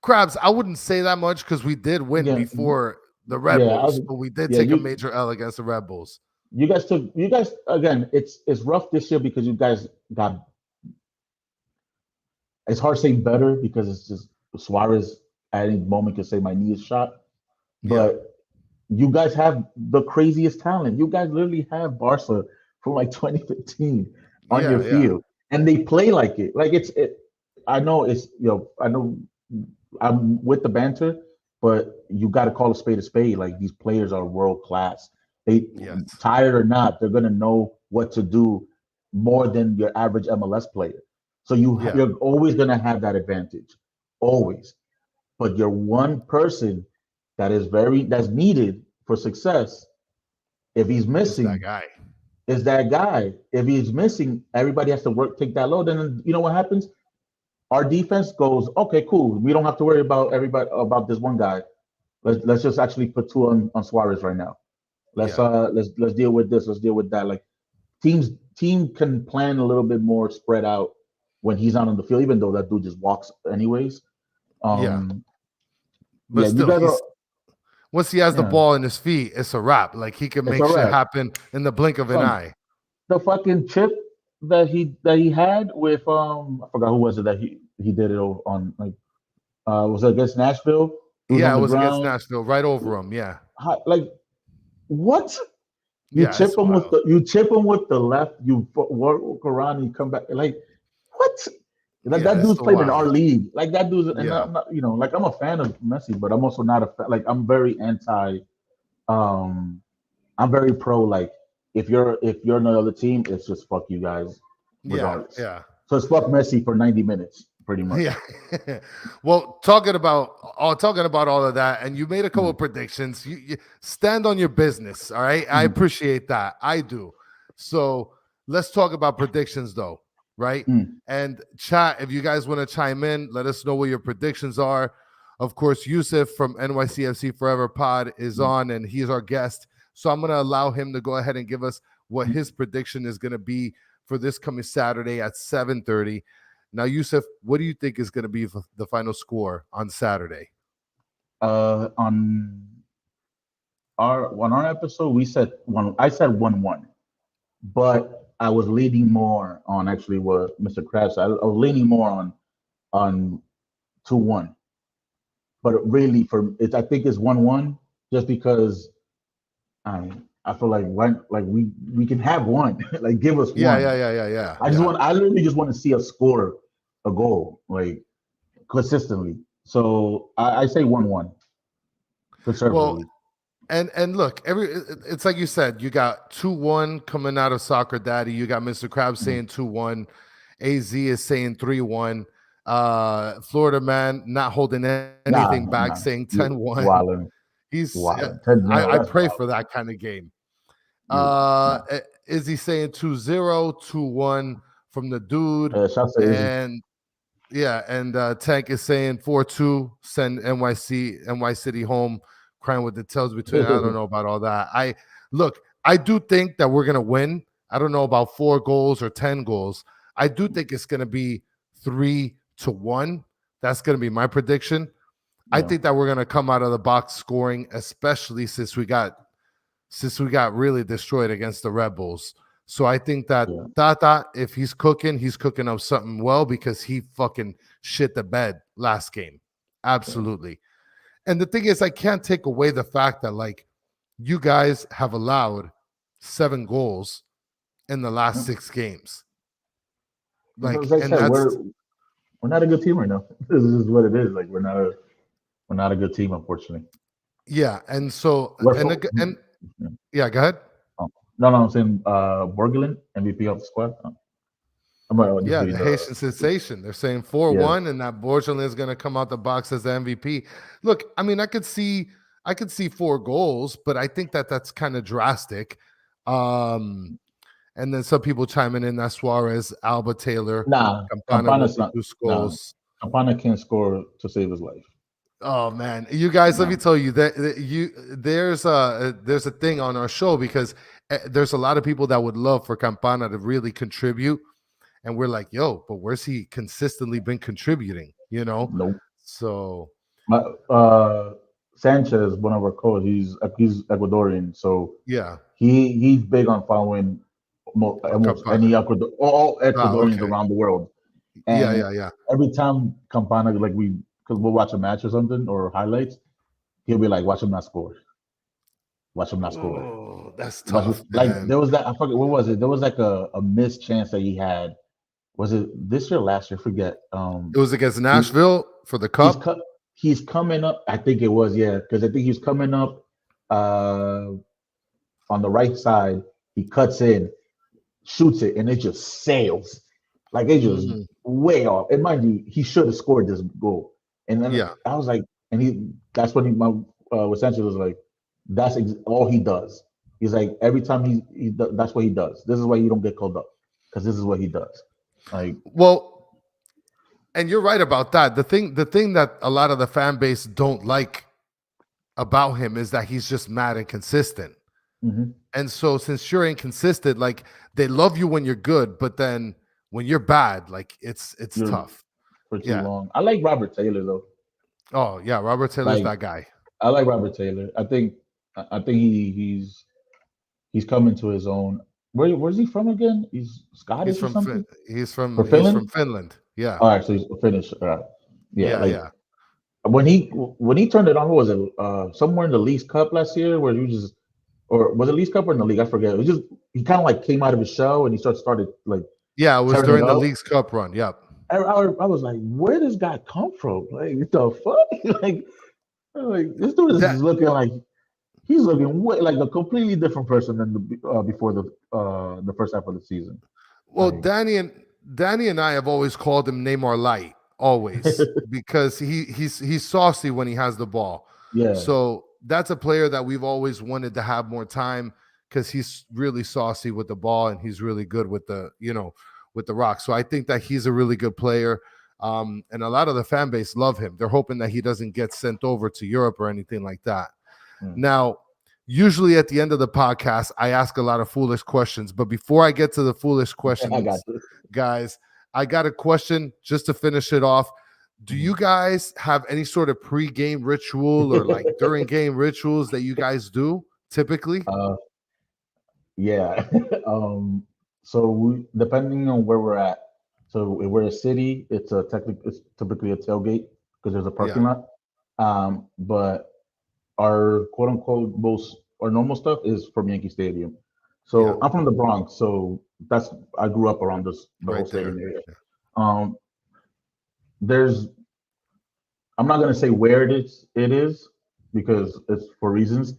Krabs, I wouldn't say that much because we did win before the Red Bulls, but we did take a major L against the Red Bulls. You guys again. It's rough this year because you guys got. It's hard saying better because it's just Suarez at any moment can say my knee is shot, but you guys have the craziest talent. You guys literally have Barca from like 2015 on your field, and they play like it. Like I know I know I'm with the banter, but you got to call a spade. Like these players are world class. They tired or not, they're gonna know what to do more than your average MLS player. So you're always gonna have that advantage, always. But you're one person that's needed for success. If he's missing, is that guy. If he's missing, everybody has to take that load. And then you know what happens? Our defense goes, okay, cool. We don't have to worry about this one guy. Let's just actually put two on Suarez right now. Let's deal with this. Let's deal with that. Like team can plan a little bit more spread out when he's not on the field, even though that dude just walks anyways. But still, once he has the ball in his feet, it's a wrap. Like he can make shit happen in the blink of an eye. The fucking chip that he had with I forgot who was it that he did it on, like was it against Nashville? It was against Nashville, right over him. Yeah. Like what? You chip him with the left. You work around and you come back. Like what? That dude's played in our league. Like that dude's, and I'm not, like I'm a fan of Messi, but I'm also not a fan. Like I'm very anti Um, I'm very pro. Like, if you're another team, it's just fuck you guys, Yeah, regardless. yeah. So it's fuck Messi for 90 minutes, pretty much. Yeah. Well, talking about all of that, and you made a couple of predictions. You stand on your business, all right? I appreciate that. I do. So let's talk about predictions, though, right? And chat, if you guys want to chime in, let us know what your predictions are. Of course, Yousef from NYCFC Forever Pod is on, and he's our guest. So I'm going to allow him to go ahead and give us what his prediction is going to be for this coming Saturday at 7:30. Now, Yousef, what do you think is going to be the final score on Saturday? On our episode, we said one. I said 1-1, but I was leaning more on actually what Mr. Krabs said. I was leaning more on 2-1. But really, I think it's 1-1 just because I feel like we can have one. Like, give us one. Yeah. I literally just want to see us score a goal, like, consistently. So I say 1-1 conservatively. Well, and look, it's like you said, you got 2-1 coming out of Soccer Daddy. You got Mr. Krabs saying 2-1. AZ is saying 3-1. Florida Man not holding anything back, saying 10-1. Wildin'. He's Wildin'. I pray for that kind of game. Is he saying 2-0, 2-1 from the dude? And Tank is saying 4-2, send NY City home, crying with the tails between. I don't know about all that. I do think that we're gonna win. I don't know about 4 goals or 10 goals. I do think it's gonna be 3-1. That's gonna be my prediction. I think that we're gonna come out of the box scoring, especially since we got really destroyed against the Red Bulls. So I think that Tata, if he's cooking up something well, because he fucking shit the bed last game. Absolutely. And the thing is, I can't take away the fact that, like, you guys have allowed 7 goals in the last 6 games. Like, as I said, we're not a good team right now. This is what it is. Like, we're not a good team, unfortunately. Yeah, and so yeah, go ahead. No, I'm saying Borgelin, MVP of the squad. The Haitian sensation. They're saying 4-1, and that Borgelin is going to come out the box as the MVP. Look, I mean, I could see 4 goals, but I think that's kind of drastic. And then some people chiming in that Suarez, Alba Taylor, Campana's not 2 goals. Campana can't score to save his life. Oh man, you guys, let me tell you that there's a thing on our show, because there's a lot of people that would love for Campana to really contribute, and we're like, yo, but where's he consistently been contributing? You know? Nope. So, Sanchez, one of our coaches, he's Ecuadorian, so yeah, he's big on following almost any all Ecuadorians around the world. And every time Campana, like, because we'll watch a match or something or highlights, he'll be like, watch him not score. Watch him not score. Oh, that's tough. Like, there was that, I forget, what was it? There was like a missed chance that he had. Was it this year or last year? I forget. It was against Nashville for the cup. He's coming up. I think it was, because I think he's coming up on the right side. He cuts in, shoots it, and it just sails. Like, it just way off. And mind you, he should have scored this goal. And then I was like, that's when what Sanchez was like, that's all he does. He's like, every time that's what he does. This is why you don't get called up, because this is what he does. Like, well, and you're right about that. The thing that a lot of the fan base don't like about him is that he's just mad and consistent. And so, since you're inconsistent, like, they love you when you're good, but then when you're bad, like, it's tough. For too long. I like Robert Taylor, though. Oh yeah, Robert Taylor's that guy. I like Robert Taylor. I think he's coming to his own. Where's he from again? He's Scottish or something? He's from Finland. Yeah. All right, so he's Finnish. Yeah. When he turned it on, what was it? Somewhere in the Leagues Cup last year, where he was just, or was it Leagues Cup or in the league? I forget. It was just, he kind of like came out of his shell and he started like. Yeah, it was during the Leagues Cup run. Yep. I was like, where does this guy come from? Like, what the fuck? like this dude is looking like he's looking way like a completely different person than before the first half of the season. Well, Danny and I have always called him Neymar Light, always, because he's saucy when he has the ball. Yeah. So that's a player that we've always wanted to have more time because he's really saucy with the ball and he's really good with the with the rock. So I think that he's a really good player. And a lot of the fan base love him. They're hoping that he doesn't get sent over to Europe or anything like that. Now, usually at the end of the podcast, I ask a lot of foolish questions. But before I get to the foolish questions, guys, I got a question just to finish it off. Do you guys have any sort of pre-game ritual or like during game rituals that you guys do typically? Yeah. So depending on where we're at, so if we're a city, it's typically a tailgate because there's a parking lot. But our quote unquote our normal stuff is from Yankee Stadium. So I'm from the Bronx, so I grew up around the whole stadium area. I'm not gonna say where it is because it's for reasons,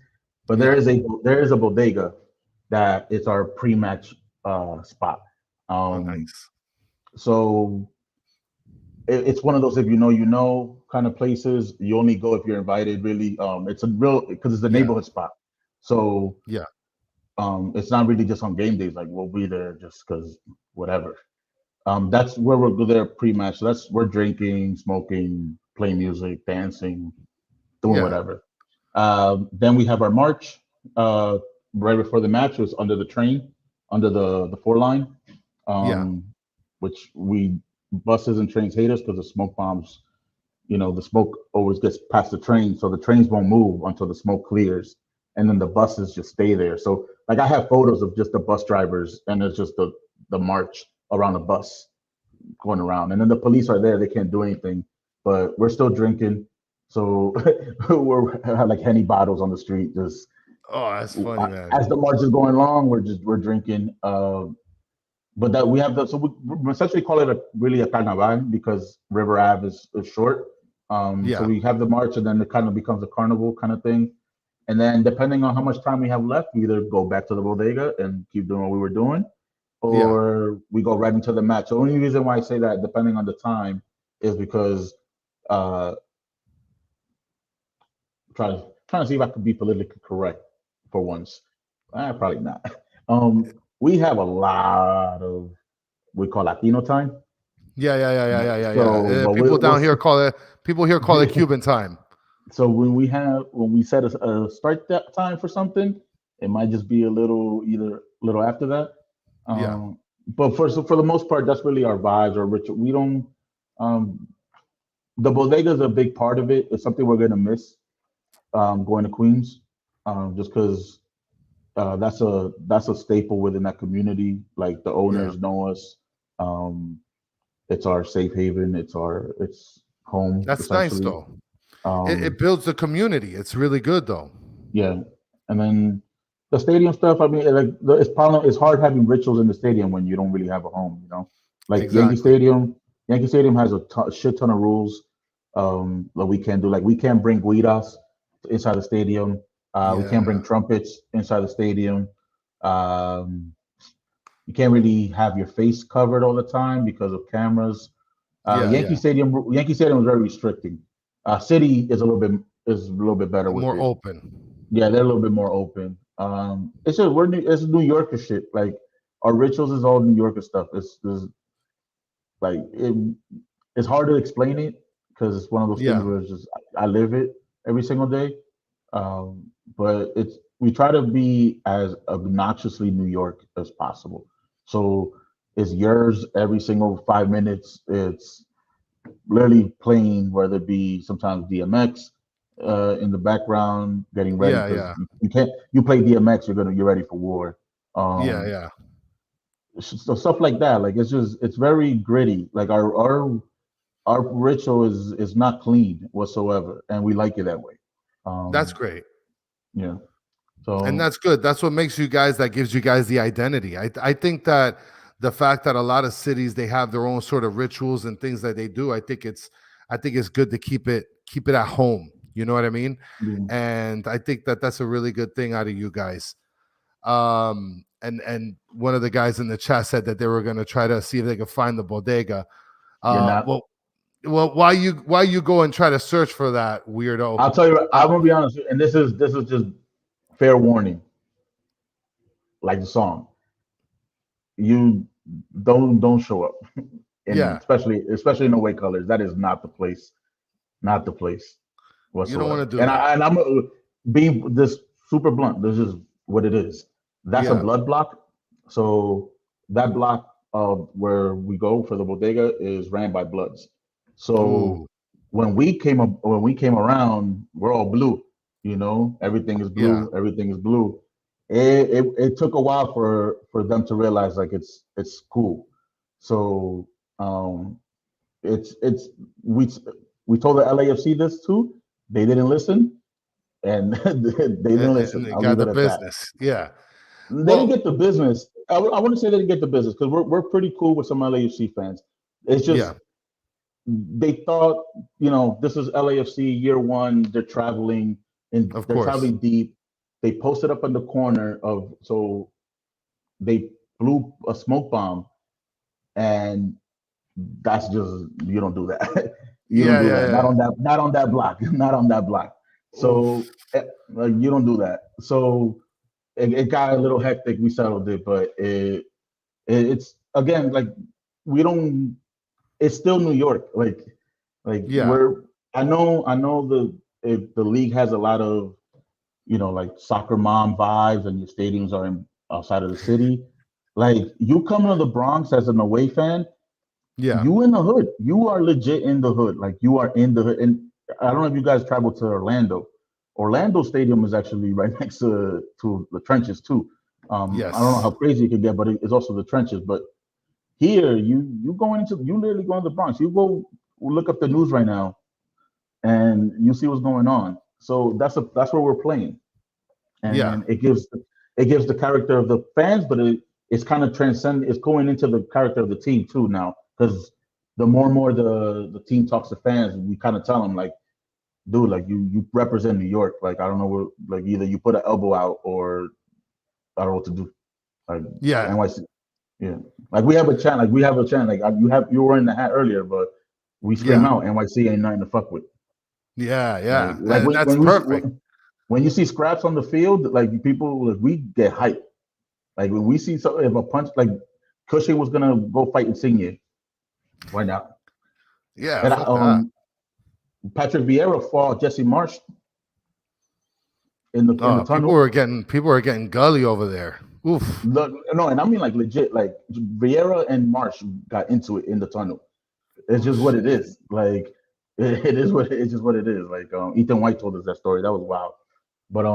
but there is a bodega that is our pre-match spot. Nice. So it's one of those if you know kind of places. You only go if you're invited. Really, it's because it's a neighborhood spot. So it's not really just on game days. Like we'll be there just because whatever. That's where we'll go there pre-match. So we're drinking, smoking, playing music, dancing, doing whatever. Then we have our march right before the match. It was under the train, under the 4-line, which buses and trains hate us because the smoke bombs. The smoke always gets past the train, so the trains won't move until the smoke clears, and then the buses just stay there. So, like, I have photos of just the bus drivers, and it's just the march around the bus going around, and then the police are there. They can't do anything, but we're still drinking. So we're like Henny bottles on the street, just that's funny, man. As the march is going along, we're drinking. But that we have so we essentially call it a carnaval because River Ave is short. So we have the march, and then it kind of becomes a carnival kind of thing. And then depending on how much time we have left, we either go back to the bodega and keep doing what we were doing, or we go right into the match. The only reason why I say that, depending on the time, is because trying to see if I could be politically correct for once. Probably not. We have a lot of we call Latino time. So, people here call it Cuban time. So when we set a start time for something, it might just be a little after that. But for the most part, that's really our vibes or ritual. We don't. The bodega is a big part of it. It's something we're gonna miss going to Queens, just because that's a staple within that community. Like the owners know us. It's our safe haven. It's home. That's nice though. It builds the community. It's really good though. Yeah, and then the stadium stuff. I mean, it's hard having rituals in the stadium when you don't really have a home. Like exactly. Yankee Stadium has a shit ton of rules that we can't do. Like we can't bring guiras inside the stadium. We can't bring trumpets inside the stadium. You can't really have your face covered all the time because of cameras. Yankee Stadium is very restricting. City is a little bit better with more open. Yeah, they're a little bit more open. It's just it's New Yorker shit. Like our rituals is all New Yorker stuff. It's hard to explain it because it's one of those things where it's just I live it every single day. But we try to be as obnoxiously New York as possible. So it's yours every single 5 minutes. It's literally playing, whether it be sometimes DMX in the background, getting ready. You play DMX, you're ready for war. So stuff like that. Like it's very gritty. Like our ritual is not clean whatsoever, and we like it that way. That's great. Yeah. So, and that's good. That's what makes you guys. That gives you guys the identity. I think that the fact that a lot of cities they have their own sort of rituals and things that they do. I think it's good to keep it at home. You know what I mean? Yeah. And I think that that's a really good thing out of you guys. And one of the guys in the chat said that they were going to try to see if they could find the bodega. You're not. Well, why you go and try to search for that, weirdo? I'll tell you. I'm gonna be honest, and this is just fair warning. Like the song, you don't show up. Especially in away colors. That is not the place. Not the place whatsoever. You don't want to do that. And I'm being this super blunt. This is what it is. That's a blood block. So that block of where we go for the bodega is ran by Bloods. So when we came around, we're all blue. You know, everything is blue. Yeah. Everything is blue. It took a while for them to realize like it's cool. So we told the LAFC this too. They didn't listen, and they didn't listen. They got the business. That. Yeah, they didn't get the business. I wouldn't say they didn't get the business because we're pretty cool with some LAFC fans. It's just they thought, you know, this is LAFC year one. They're traveling and they're traveling deep. They posted up in the corner so they blew a smoke bomb, and that's just, you don't do that. You don't do that. Not on that block. Not on that block. So you don't do that. So it got a little hectic. We settled it, but it's again like we don't. It's still New York. Like I know the league has a lot of, you know, like soccer mom vibes, and your stadiums are outside of the city. Like you come to the Bronx as an away fan, you in the hood. You are legit in the hood. Like you are in the hood. And I don't know if you guys travel to Orlando. Orlando Stadium is actually right next to the trenches too. I don't know how crazy it could get, but it's also the trenches. But here, you literally go in the Bronx. You go look up the news right now, and you see what's going on. So that's where we're playing, and it gives the character of the fans, but it's kind of transcendent. It's going into the character of the team too now, because the more and more the team talks to fans, we kind of tell them like, dude, like you represent New York. Like I don't know, like either you put an elbow out or I don't know what to do. Like NYC, like we have a chant. Like you were in the hat earlier, but we scream out NYC ain't nothing to fuck with. Like that's perfect. When you see scraps on the field, like people, like we get hyped. Like when we see something, if a punch, like Cushing was gonna go fight Insigne, why not? And Patrick Vieira fought Jesse Marsh in the tunnel. People were getting gully over there. Oof. No, and I mean like legit. Like Vieira and Marsh got into it in the tunnel. It's just what it is. Like. It's just what it is. Like Ethan White told us that story. That was wild. But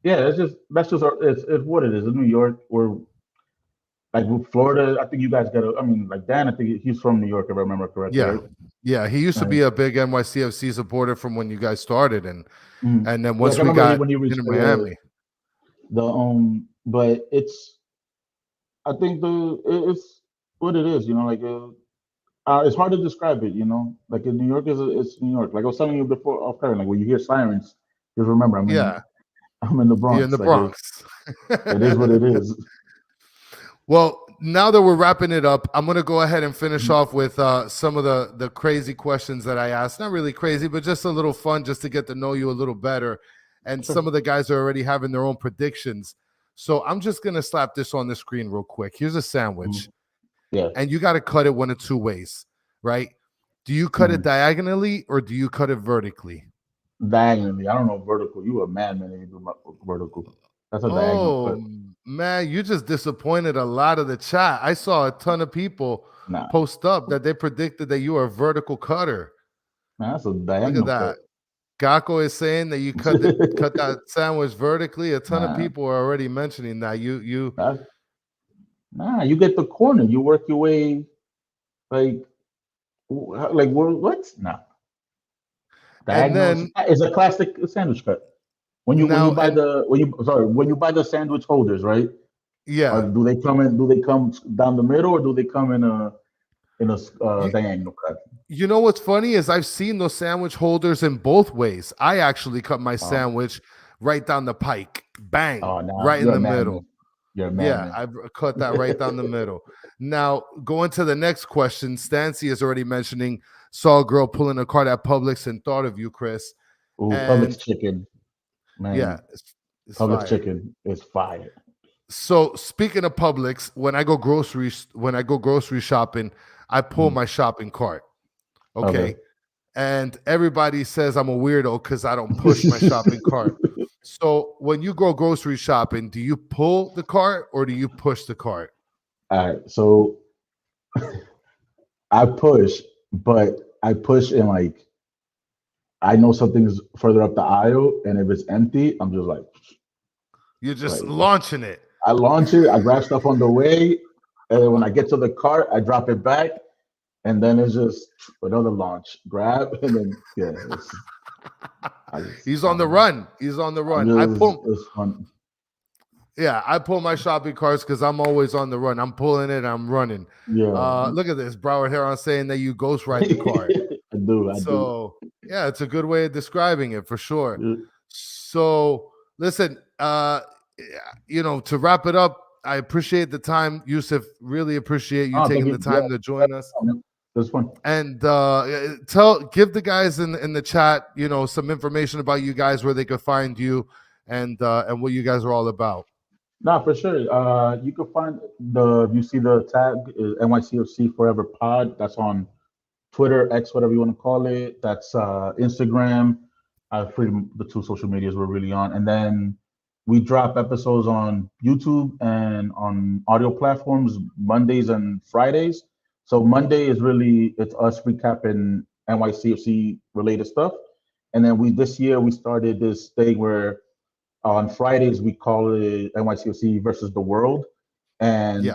it's what it is. In New York, we're like with Florida. I think you guys like Dan. I think he's from New York, if I remember correctly. Yeah, right? He used to be a big NYCFC supporter from when you guys started, and then once we got into Miami. But it's what it is. You know, like. It's hard to describe it, you know. Like in New York, it's New York. Like I was telling you before, off camera, like when you hear sirens, just remember, I'm in the Bronx. You're in the Bronx. It is what it is. Well, now that we're wrapping it up, I'm going to go ahead and finish off with some of the crazy questions that I asked. Not really crazy, but just a little fun, just to get to know you a little better. And some of the guys are already having their own predictions. So I'm just going to slap this on the screen real quick. Here's a sandwich. Yeah. And you got to cut it one of two ways, right? Do you cut it diagonally or do you cut it vertically? Diagonally. I don't know vertical. You a madman if you do vertical. That's a diagonal cut. Man, you just disappointed a lot of the chat. I saw a ton of people post up that they predicted that you are a vertical cutter. Nah, that's a diagonal. Look at that. Gakko is saying that you cut that sandwich vertically. A ton of people are already mentioning that. You get the corner. You work your way, like what? Nah. And then it's a classic sandwich cut. When you buy the sandwich holders, right? Yeah. Do they come down the middle, or do they come in a diagonal cut? You know what's funny is I've seen those sandwich holders in both ways. I actually cut my sandwich right down the pike, bang, Oh, no, right in you're a the madman. middle. You're a Yeah, madman. I cut that right down the middle. Now, going to the next question, Stancy is already mentioning saw a girl pulling a cart at Publix and thought of you, Chris. Ooh, And Publix chicken, yeah, man. it's Publix fire. chicken is fire. So speaking of Publix, when I go grocery shopping, I pull my shopping cart. Okay. Okay. And everybody says I'm a weirdo because I don't push my shopping cart. So when you go grocery shopping, do you pull the cart or do you push the cart? All right. So I push, but I push in like I know something's further up the aisle, and if it's empty, I'm just You're just like launching it. I launch it, I grab stuff on the way, and then when I get to the cart, I drop it back, and then it's just another launch, grab, and then He's on the run. He's on the run. It's fun. Yeah, I pull my shopping carts because I'm always on the run. I'm pulling it. I'm running. Yeah, Look at this, Broward Heron saying that you ghost ride the cart. I do. So yeah, it's a good way of describing it for sure. Yeah. So listen, to wrap it up, I appreciate the time, Yousef. Really appreciate you taking the time to join us. That's fun. And give the guys in the chat, some information about you guys, where they could find you, and what you guys are all about. Nah, for sure. You can find you see the tag is NYCFC Forever Pod. That's on Twitter, X, whatever you want to call it. That's Instagram. The two social medias we're really on. And then we drop episodes on YouTube and on audio platforms Mondays and Fridays. So Monday is it's us recapping NYCFC related stuff. And then this year we started this thing where on Fridays we call it NYCFC versus the world. And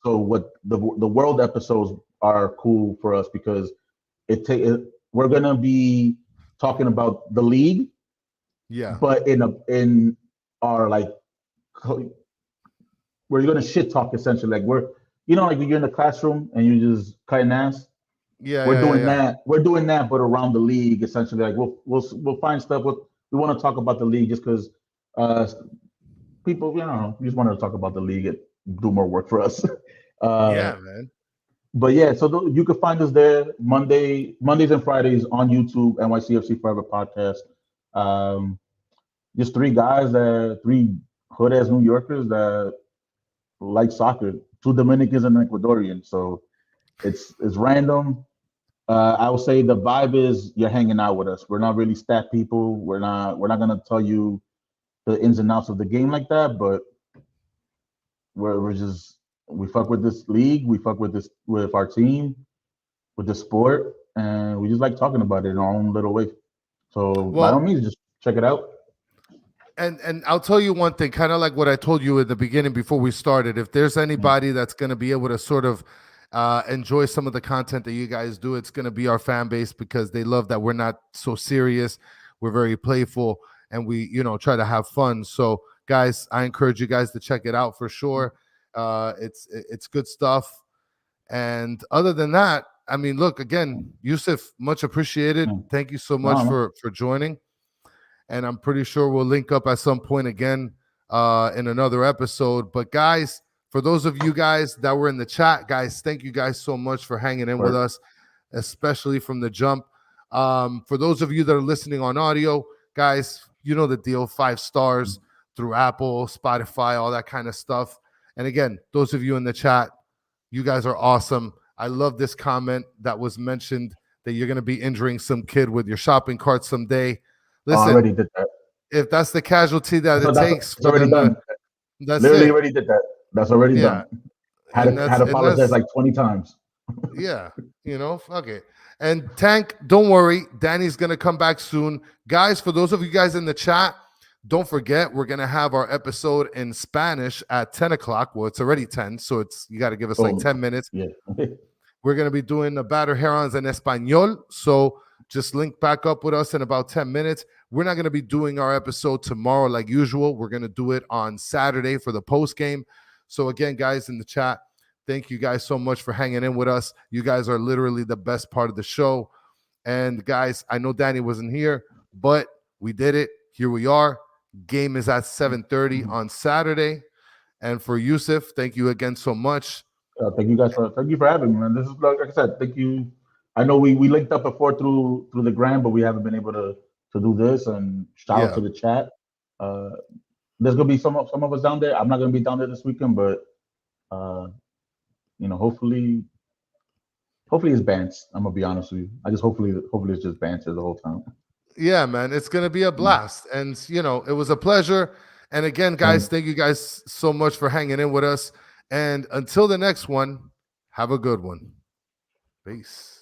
so what the world episodes are cool for us because we're gonna be talking about the league, but in our we're gonna shit talk essentially. Like we're like when you're in the classroom and you just cutting ass. We're doing that. We're doing that, but around the league essentially. Like we'll find stuff. We want to talk about the league just because people, we just want to talk about the league and do more work for us. Man. But yeah, so you can find us there Mondays and Fridays on YouTube, NYCFC Forever Podcast. Just three hood ass New Yorkers that like soccer, two Dominicans and an Ecuadorian. So it's random. I will say the vibe is you're hanging out with us. We're not really stat people. We're not gonna tell you the ins and outs of the game like that, but we fuck with this league, we fuck with our team, with the sport, and we just like talking about it in our own little way. So by all means, just check it out. And I'll tell you one thing, kind of like what I told you at the beginning before we started. If there's anybody that's going to be able to sort of enjoy some of the content that you guys do, it's going to be our fan base because they love that we're not so serious. We're very playful and we, try to have fun. So guys, I encourage you guys to check it out for sure. It's good stuff. And other than that, I mean, look, again, Yousef, much appreciated. Thank you so much for joining. And I'm pretty sure we'll link up at some point again in another episode. But guys, for those of you guys that were in the chat, guys, thank you guys so much for hanging in with us, especially from the jump. For those of you that are listening on audio, guys, you know the deal, 5 stars through Apple, Spotify, all that kind of stuff. And again, those of you in the chat, you guys are awesome. I love this comment that was mentioned that you're going to be injuring some kid with your shopping cart someday. Listen, I already did that. If that's the casualty that it takes, it's already done. That's literally it. Already did that. That's already done. Had to apologize like 20 times. Yeah, fuck it. And Tank, don't worry, Danny's gonna come back soon, guys. For those of you guys in the chat, don't forget we're gonna have our episode in Spanish at 10 o'clock. Well, it's already 10, so you got to give us like 10 minutes. Yeah. We're gonna be doing the Batter Herons in Espanol, so just link back up with us in about 10 minutes. We're not going to be doing our episode tomorrow like usual. We're going to do it on Saturday for the post game. So again, guys in the chat, Thank you guys so much for hanging in with us. You guys are literally the best part of the show. And guys, I know Danny wasn't here, but we did it. Here we are. Game is at 7:30 on Saturday. And for Yousef, thank you again so much. Thank you for having me, man. This is like I said, thank you. I know we linked up before through the gram, but we haven't been able to do this. And shout out to the chat. There's gonna be some of us down there. I'm not gonna be down there this weekend, but hopefully it's bants. I'm gonna be honest with you. I just hopefully it's just banter the whole time. Yeah, man, it's gonna be a blast, and it was a pleasure. And again, guys, thank you guys so much for hanging in with us. And until the next one, have a good one. Peace.